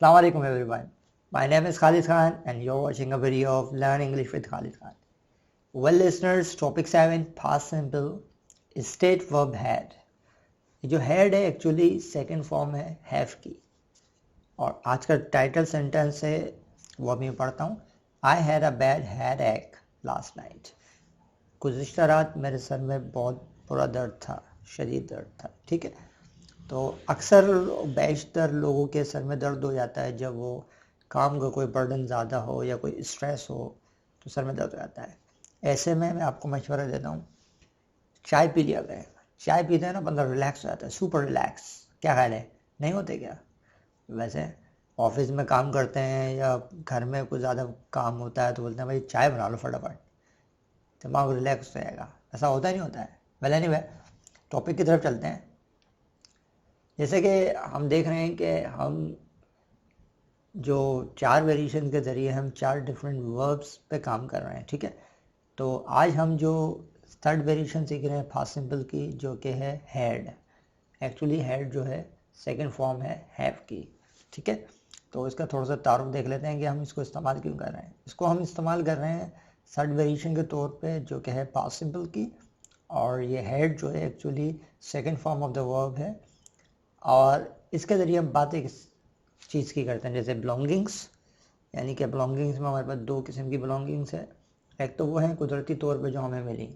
Assalamu alaikum everyone. My name is Khalid Khan and you're watching a video of Learn English with Khalid Khan. Well listeners, topic 7 past simple state verb had. ये जो had है actually second form है have की और आज का title sentence है वो मैं पढ़ता हूँ. I had a bad headache last night. गुज़िश्ता रात मेरे सर में बहुत बुरा दर्द था, शदीद दर्द था. ठीक है, तो अक्सर बेशतर लोगों के सर में दर्द हो जाता है जब वो काम का कोई बर्डन ज़्यादा हो या कोई स्ट्रेस हो तो सर में दर्द हो जाता है. ऐसे में मैं आपको मशवरा देता हूँ, चाय पी लिया करें. चाय पीते हैं ना बंदा रिलैक्स हो जाता है, सुपर रिलैक्स. क्या ख्याल है, नहीं होते क्या? वैसे ऑफिस में काम करते हैं या घर में कुछ ज़्यादा काम होता है तो बोलते हैं भाई चाय बना लो फटाफट, दिमाग रिलैक्स हो जाएगा. ऐसा होता ही नहीं होता है. वेल एनीवे, टॉपिक की तरफ चलते हैं. जैसे कि हम देख रहे हैं कि हम जो 4 वेरिएशन के ज़रिए हम 4 डिफरेंट वर्ब्स पे काम कर रहे हैं. ठीक है, तो आज हम जो थर्ड वेरिएशन सीख रहे हैं पास्ट सिंपल की, जो कि है हैड. एक्चुअली हैड जो है सेकंड फॉर्म है हैव की. ठीक है, तो इसका थोड़ा सा तारुफ देख लेते हैं कि हम इसको इस्तेमाल क्यों कर रहे हैं. इसको हम इस्तेमाल कर रहे हैं थर्ड वेरिएशन के तौर पे जो कि है पास्ट सिंपल की, और ये हैड जो है actually second form of the verb है. और इसके ज़रिए हम बात एक चीज़ की करते हैं, जैसे बिलोंगिंग्स. यानी कि बिलोंगिंग्स में हमारे पास 2 किस्म की बिलोंगिंग्स है. एक तो वो है कुदरती तौर पे जो हमें मिली,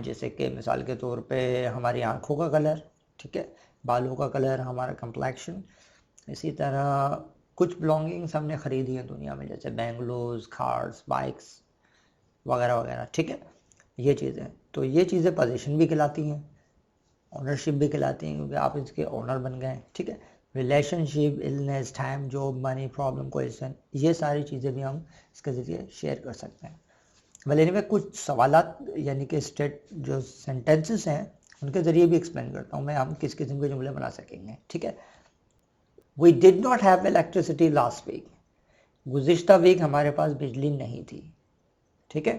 जैसे कि मिसाल के तौर पे हमारी आँखों का कलर, ठीक है, बालों का कलर, हमारा कम्प्लेक्शन. इसी तरह कुछ बिलोंगिंग्स हमने ख़रीदी हैं दुनिया में, जैसे बैंगलोज, कार्स, बाइक्स वगैरह वगैरह. ठीक है, ये चीज़ें, तो ये चीज़ें पोजीशन भी कहलाती हैं, ओनरशिप भी कहलाती हैं क्योंकि आप इसके ओनर बन गए. ठीक है, relationship, illness, time, job, money, problem, question, ये सारी चीज़ें भी हम इसके ज़रिए शेयर कर सकते हैं. भले में कुछ सवालात यानी कि स्टेट जो सेंटेंसेस हैं उनके ज़रिए भी एक्सप्लेन करता हूँ मैं, हम किस किस्म के जुमले बना सकेंगे. ठीक है, we did not have electricity last week. गुज़िश्ता वीक हमारे पास बिजली नहीं थी. ठीक है,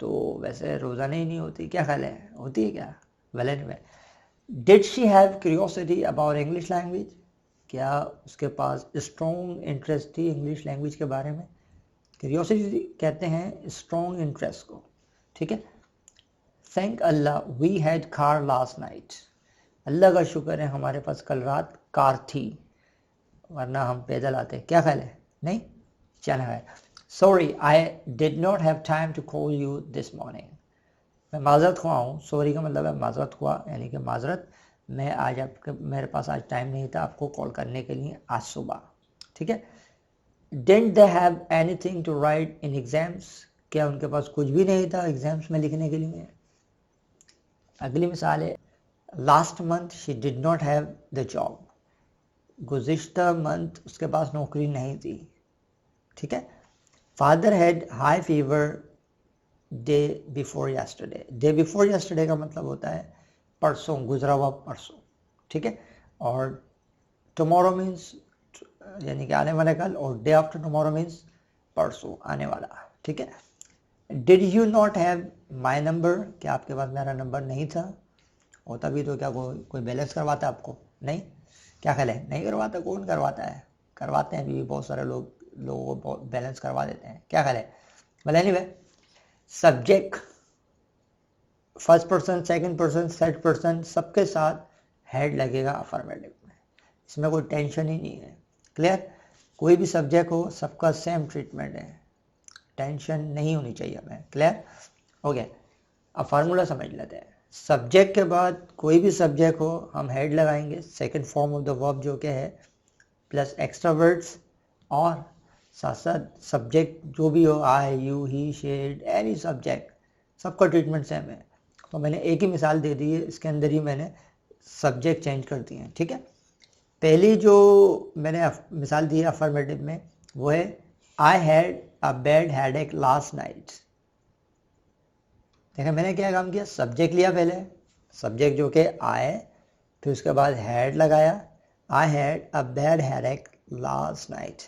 तो वैसे रोज़ाना ही नहीं होती, क्या ख्याल है, होती है क्या? Well anyway, did she have curiosity about English language. क्या उसके पास स्ट्रॉन्ग इंटरेस्ट थी इंग्लिश लैंग्वेज के बारे में. क्यूरियोसिटी कहते हैं स्ट्रॉन्ग इंटरेस्ट को. ठीक है, thank Allah we had car last night. अल्लाह का शुक्र है हमारे पास कल रात कार थी, वरना हम पैदल आते. क्या ख्याल है, नहीं चला है. Sorry I did not have time to call you this morning. मैं माजरत हुआ हूँ. सॉरी का मतलब है माजरत हुआ, यानी कि माजरत, मैं आज आपके मेरे पास आज टाइम नहीं था आपको कॉल करने के लिए आज सुबह. ठीक है, didn't they have anything to write in exams. क्या उनके पास कुछ भी नहीं था एग्जाम्स में लिखने के लिए. अगली मिसाल है, last month she did not have the job. गुज़िश्ता मंथ उसके पास नौकरी नहीं थी. ठीक है, father had high fever day before yesterday. Day before yesterday का मतलब होता है परसों, गुजरा हुआ परसों. ठीक है, और टुमारो मीन्स यानी कि आने वाला कल, और डे आफ्टर टुमारो मीन्स परसों आने वाला. ठीक है, did you not have my number. क्या आपके पास मेरा नंबर नहीं था. होता भी तो क्या कोई बैलेंस करवाता है आपको, नहीं. क्या ख्याल है, नहीं करवाता. कौन करवाता है, करवाते हैं भी बहुत सारे लोगों को बैलेंस करवा देते हैं. क्या ख्याल है. Well anyway, subject first person, second person, third person सबके साथ हेड लगेगा अफर्मेटिव में. इसमें कोई टेंशन ही नहीं है. क्लियर, कोई भी सब्जेक्ट हो सबका सेम ट्रीटमेंट है, टेंशन नहीं होनी चाहिए हमें. क्लियर हो गया. अब फार्मूला समझ लेते हैं. सब्जेक्ट के बाद कोई भी सब्जेक्ट हो हम हेड लगाएंगे, second form of the verb जो कि है, प्लस एक्स्ट्रा वर्ड्स, और साथ साथ सब्जेक्ट जो भी हो, I, you, he, she, any subject, सबका ट्रीटमेंट सेम है. तो मैंने एक ही मिसाल दे दी है, इसके अंदर ही मैंने सब्जेक्ट चेंज कर दिए हैं. ठीक है, पहली जो मैंने मिसाल दी है अफर्मेटिव में वो है I had a bad headache last night. देखिए मैंने क्या काम किया, सब्जेक्ट लिया पहले, सब्जेक्ट जो कि आए, फिर उसके बाद हैड लगाया, I had a bad headache last night.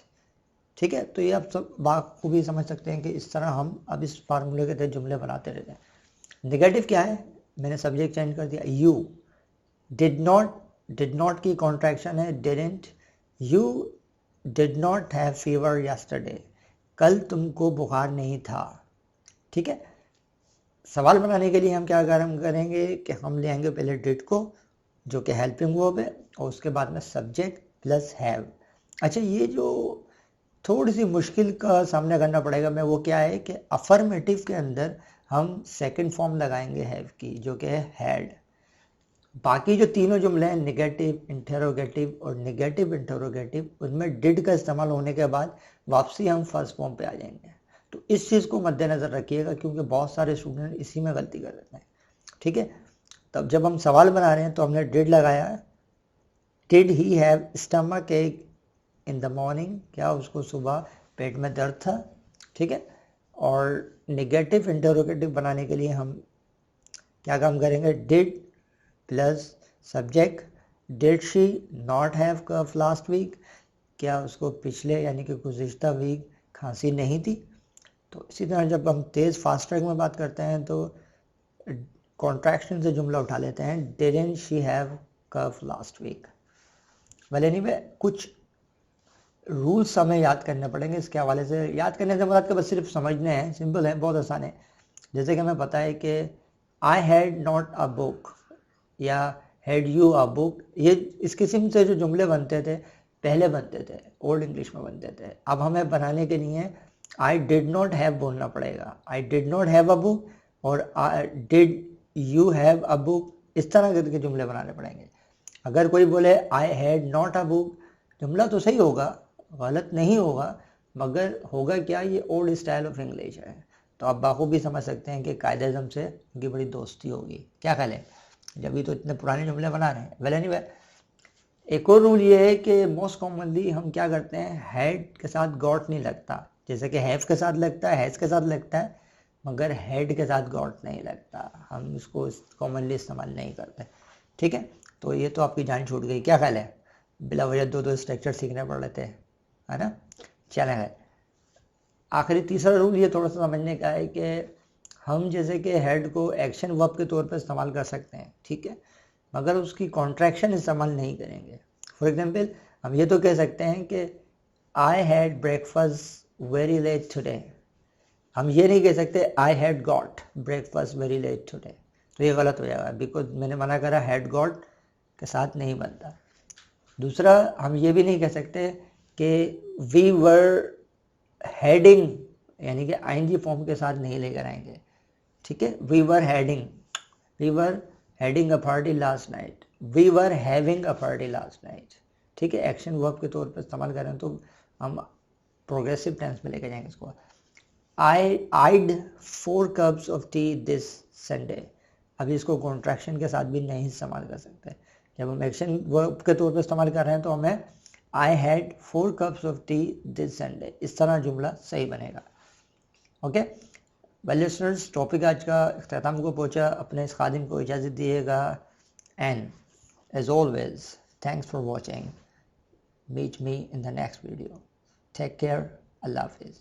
ठीक है, तो ये आप सब बात को भी समझ सकते हैं कि इस तरह हम अब इस फार्मूले के तहत जुमले बनाते रहते हैं. नेगेटिव क्या है, मैंने सब्जेक्ट चेंज कर दिया. यू डिड नॉट की कॉन्ट्रैक्शन है didn't. You did not have fever yesterday, कल तुमको बुखार नहीं था। ठीक है, सवाल बनाने के लिए हम क्या करेंगे कि हम ले आएंगे पहले डिड को जो कि हेल्पिंग वर्ब है, और उसके बाद में सब्जेक्ट प्लस हैव। अच्छा, ये जो थोड़ी सी मुश्किल का सामना करना पड़ेगा मैं, वो क्या है कि अफर्मेटिव के अंदर हम सेकंड फॉर्म लगाएंगे हैव की, जो कि है हैड। बाकी जो तीनों जुमले हैं निगेटिव, इंटरोगेटिव और नेगेटिव इंटरोगेटिव, उनमें डिड का इस्तेमाल होने के बाद वापसी हम फर्स्ट फॉर्म पे आ जाएंगे। तो इस चीज़ को मद्देनज़र रखिएगा, क्योंकि बहुत सारे स्टूडेंट इसी में गलती कर देते हैं। ठीक है, तब जब हम सवाल बना रहे हैं तो हमने डिड लगाया, डिड ही हैव स्टमक एक इन द मॉर्निंग, क्या उसको सुबह पेट में दर्द था। ठीक है, और नेगेटिव इंटरोगेटिव बनाने के लिए हम क्या काम करेंगे, did plus subject, did she not have cough last week, क्या उसको पिछले यानी कि गुज़िश्ता वीक खांसी नहीं थी। तो इसी तरह जब हम तेज़ फास्ट ट्रैक में बात करते हैं तो कॉन्ट्रैक्शन से जुमला उठा लेते हैं, didn't she have cough last week. Well anyway, कुछ रूल्स हमें याद करने पड़ेंगे इसके हवाले से। याद करने से मुराद के बस सिर्फ समझने हैं, सिंपल है, बहुत आसान है। जैसे कि हमें पता है कि I had not a book या हैड यू अ बुक, ये इस किस्म से जो जुमले बनते थे पहले बनते थे, ओल्ड इंग्लिश में बनते थे। अब हमें बनाने के लिए आई डिड नॉट हैव बोलना पड़ेगा, I did not have a book और did you have a book, इस तरह करके जुमले बनाने पड़ेंगे। अगर कोई बोले I had not a book, जुमला तो सही होगा, गलत नहीं होगा, मगर होगा क्या, ये ओल्ड स्टाइल ऑफ इंग्लिश है। तो आप बाखूबी समझ सकते हैं कि कायदे आज़म से उनकी बड़ी दोस्ती होगी। क्या ख्याल है, जब भी तो इतने पुराने जुमले बना रहे हैं। वेल एनीवे, एक और रूल ये है कि मोस्ट कॉमनली हम क्या करते हैं, हैड के साथ गॉट नहीं लगता, जैसे कि हैव के साथ लगता है, हैज़ के साथ लगता है, मगर हेड के साथ गॉट नहीं लगता, हम इसको कॉमनली इस्तेमाल नहीं करते। ठीक है, तो ये तो आपकी जान छूट गई। क्या ख्याल है, बिला वजह दो स्ट्रक्चर सीखने पड़ रहे थे, है ना। चलें, है आखिरी तीसरा रूल ये थोड़ा सा समझने का है कि हम जैसे कि हेड को एक्शन वर्ब के तौर पर इस्तेमाल कर सकते हैं, ठीक है, मगर उसकी कॉन्ट्रैक्शन इस्तेमाल नहीं करेंगे। फॉर एग्जांपल, हम ये तो कह सकते हैं कि I had breakfast very late today, हम ये नहीं कह सकते I had got breakfast very late today, तो ये गलत हो जाएगा, बिकॉज मैंने मना करा, हैड गॉट के साथ नहीं बनता। दूसरा, हम ये भी नहीं कह सकते कि वी वर हेडिंग, यानी कि आईएनजी फॉर्म के साथ नहीं लेकर आएंगे। ठीक है, we were heading a party last night, we were having a party last night. ठीक है, एक्शन वर्ब के तौर पर इस्तेमाल करें तो हम प्रोग्रेसिव टेंस में लेकर जाएंगे इसको। I'd 4 cups of tea this Sunday, अभी इसको कॉन्ट्रैक्शन के साथ भी नहीं इस्तेमाल कर सकते। जब हम एक्शन वर्ब के तौर पर इस्तेमाल कर रहे हैं तो हमें I had 4 cups of tea this Sunday, इस तरह जुमला सही बनेगा। ओके वेल लिसनर्स, टॉपिक आज का इख्तिताम को पहुंचा, अपने इस खादिम को इजाज़त दिएगा, and as always thanks for watching, meet me in the next video, take care, अल्लाह हाफिज़।